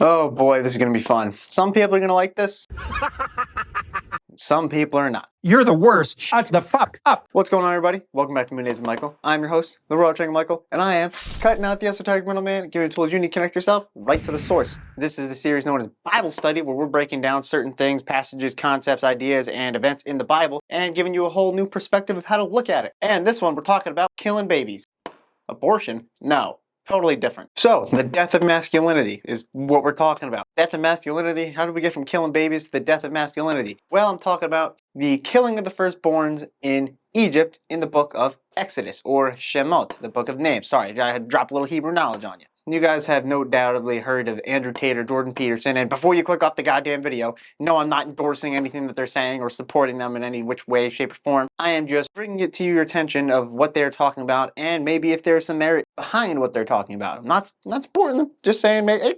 Oh boy, this is gonna be fun. Some people are gonna like this. Some people are not. You're the worst. Shut the fuck up. What's going on, everybody? Welcome back to Moon Days with Michael. I'm your host, the Royal Triangle Michael, and I am cutting out the esoteric middleman, giving you the tools you need to connect yourself right to the source. This is the series known as Bible Study, where we're breaking down certain things, passages, concepts, ideas, and events in the Bible, and giving you a whole new perspective of how to look at it. And this one, we're talking about killing babies. Abortion? No. Totally different. So, the death of masculinity is what we're talking about. Death of masculinity, how do we get from killing babies to the death of masculinity? Well, I'm talking about the killing of the firstborns in Egypt in the book of Exodus, or Shemot, the book of names. Sorry, I had dropped a little Hebrew knowledge on you. You guys have no doubtably heard of Andrew Tate or Jordan Peterson, and before you click off the goddamn video, no, I'm not endorsing anything that they're saying or supporting them in any which way, shape, or form. I am just bringing it to your attention of what they're talking about, and maybe if there's some merit behind what they're talking about. I'm not supporting them, just saying, hey,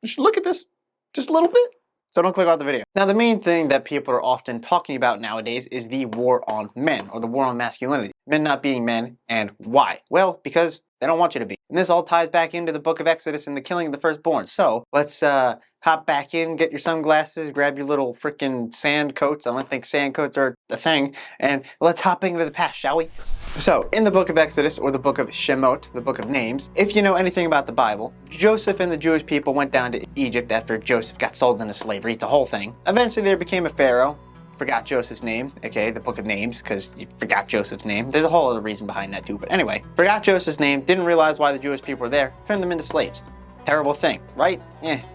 you should look at this just a little bit. So don't click off the video. Now, the main thing that people are often talking about nowadays is the war on men, or the war on masculinity. Men not being men, and why? Well, because they don't want you to be. And this all ties back into the book of Exodus and the killing of the firstborn. So let's hop back in, get your sunglasses, grab your little freaking sand coats. I don't think sand coats are a thing. And let's hop into the past, shall we? So, in the book of Exodus, or the book of Shemot, the book of names, if you know anything about the Bible, Joseph and the Jewish people went down to Egypt after Joseph got sold into slavery. It's a whole thing. Eventually, there became a pharaoh. Forgot Joseph's name, aka the book of names, because you forgot Joseph's name. There's a whole other reason behind that too, but anyway. Forgot Joseph's name, didn't realize why the Jewish people were there, turned them into slaves. Terrible thing, right?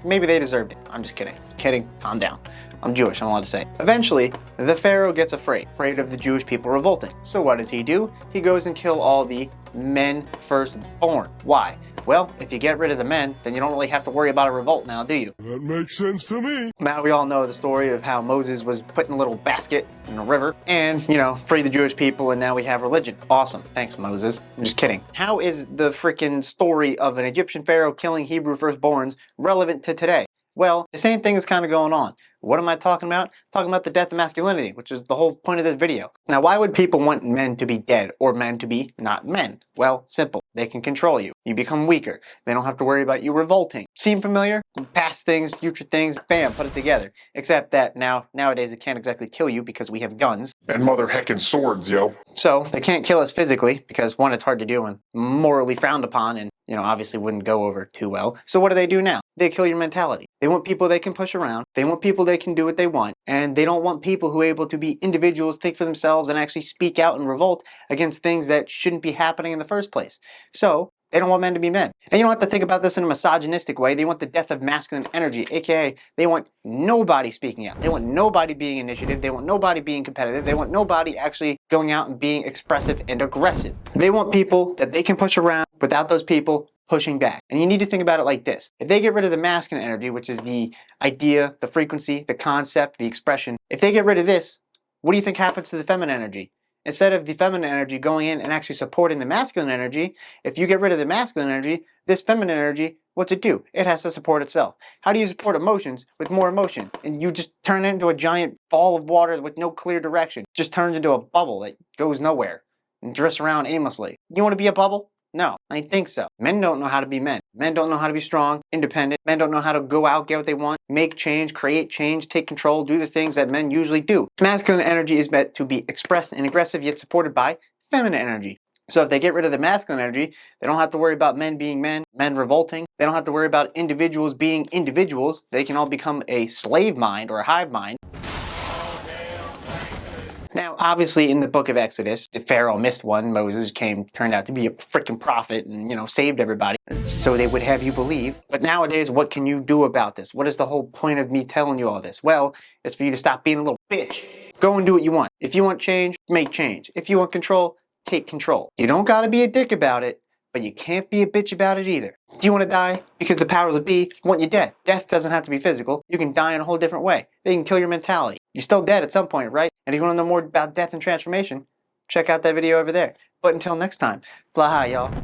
Maybe they deserved it. I'm just kidding. Kidding, calm down. I'm Jewish, I'm allowed to say. Eventually, the Pharaoh gets afraid of the Jewish people revolting. So what does he do? He goes and kills all the men firstborn. Why? Well, if you get rid of the men, then you don't really have to worry about a revolt now, do you? That makes sense to me. Now we all know the story of how Moses was put in a little basket in a river and, free the Jewish people, and now we have religion. Awesome. Thanks, Moses. I'm just kidding. How is the freaking story of an Egyptian pharaoh killing Hebrew firstborns relevant to today? Well, the same thing is kind of going on. What am I talking about? Talking about the death of masculinity, which is the whole point of this video. Now, why would people want men to be dead or men to be not men? Well, simple. They can control you. You become weaker. They don't have to worry about you revolting. Seem familiar? Past things, future things, bam, put it together. Except that nowadays they can't exactly kill you because we have guns. And mother heckin' swords, yo. So they can't kill us physically because one, it's hard to do and morally frowned upon and, obviously wouldn't go over too well. So what do now? They kill your mentality. They want people they can push around. They want people they can do what they want. And they don't want people who are able to be individuals, think for themselves, and actually speak out and revolt against things that shouldn't be happening in the first place. So they don't want men to be men. And you don't have to think about this in a misogynistic way. They want the death of masculine energy, aka they want nobody speaking out. They want nobody being initiative. They want nobody being competitive. They want nobody actually going out and being expressive and aggressive. They want people that they can push around without those people pushing back. And you need to think about it like this. If they get rid of the masculine energy, which is the idea, the frequency, the concept, the expression, if they get rid of this, what do you think happens to the feminine energy? Instead of the feminine energy going in and actually supporting the masculine energy, if you get rid of the masculine energy, this feminine energy, what's it do? It has to support itself. How do you support emotions with more emotion? And you just turn it into a giant ball of water with no clear direction. It just turns into a bubble that goes nowhere and drifts around aimlessly. You want to be a bubble? No, I think so. Men don't know how to be men. Men don't know how to be strong, independent. Men don't know how to go out, get what they want, make change, create change, take control, do the things that men usually do. Masculine energy is meant to be expressed and aggressive, yet supported by feminine energy. So if they get rid of the masculine energy, they don't have to worry about men being men revolting. They don't have to worry about individuals being individuals. They can all become a slave mind or a hive mind. Now, obviously, in the book of Exodus, the Pharaoh missed one. Moses turned out to be a freaking prophet and, saved everybody. So they would have you believe. But nowadays, what can you do about this? What is the whole point of me telling you all this? Well, it's for you to stop being a little bitch. Go and do what you want. If you want change, make change. If you want control, take control. You don't gotta be a dick about it, but you can't be a bitch about it either. Do you want to die? Because the powers that be want you dead. Death doesn't have to be physical. You can die in a whole different way. They can kill your mentality. You're still dead at some point, right? And if you want to know more about death and transformation, check out that video over there. But until next time, blah y'all.